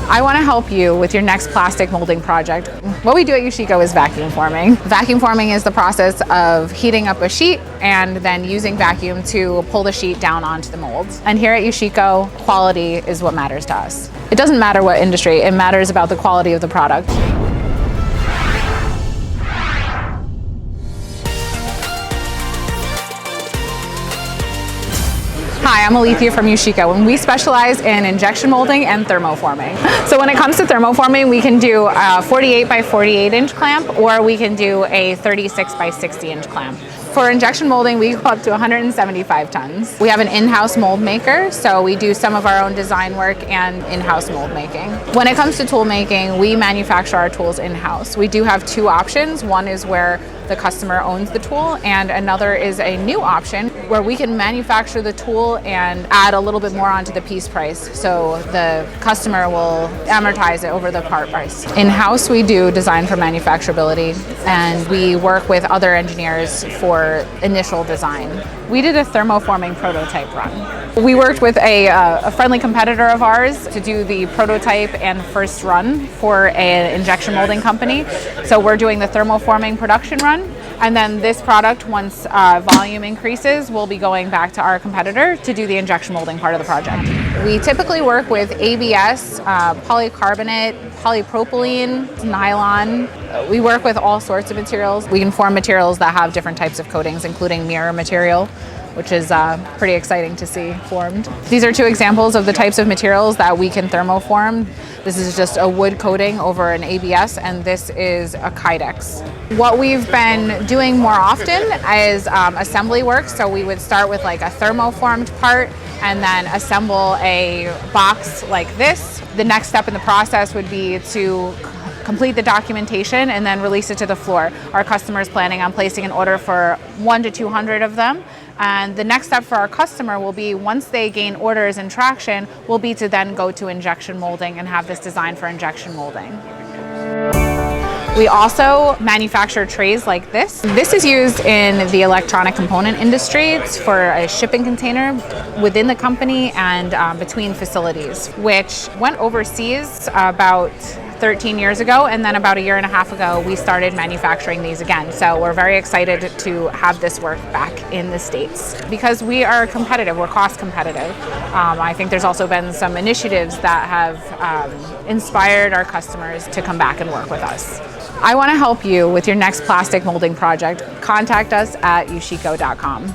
I want to help you with your next plastic molding project. What we do at Usheco is vacuum forming. Vacuum forming is the process of heating up a sheet and then using vacuum to pull the sheet down onto the molds. And here at Usheco, quality is what matters to us. It doesn't matter what industry, it matters about the quality of the product. Hi, I'm Alethea from Usheco, and we specialize in injection molding and thermoforming. So when it comes to thermoforming, we can do a 48 by 48 inch clamp, or we can do a 36 by 60 inch clamp. For injection molding, we go up to 175 tons. We have an in-house mold maker, so we do some of our own design work and in-house mold making. When it comes to tool making, we manufacture our tools in-house. We do have two options. One is where the customer owns the tool, and another is a new option where we can manufacture the tool and add a little bit more onto the piece price, so the customer will amortize it over the part price. In-house, we do design for manufacturability, and we work with other engineers for initial design. We did a thermoforming prototype run. We worked with a friendly competitor of ours to do the prototype and first run for an injection molding company. So we're doing the thermoforming production run, and then this product, once volume increases, will be going back to our competitor to do the injection molding part of the project. We typically work with ABS, polycarbonate, polypropylene, nylon. We work with all sorts of materials. We can form materials that have different types of coatings, including mirror material, which is pretty exciting to see formed. These are two examples of the types of materials that we can thermoform. This is just a wood coating over an ABS, and this is a Kydex. What we've been doing more often is assembly work. So we would start with like a thermoformed part and then assemble a box like this. The next step in the process would be to complete the documentation and then release it to the floor. Our customer is planning on placing an order for 1 to 200 of them. And the next step for our customer will be, once they gain orders and traction, will be to then go to injection molding and have this designed for injection molding. We also manufacture trays like this. This is used in the electronic component industry. It's for a shipping container within the company and between facilities, which went overseas about 13 years ago, and then about a year and a half ago we started manufacturing these again. So we're very excited to have this work back in the States because we are competitive, we're cost competitive. I think there's also been some initiatives that have inspired our customers to come back and work with us. I want to help you with your next plastic molding project. Contact us at usheco.com.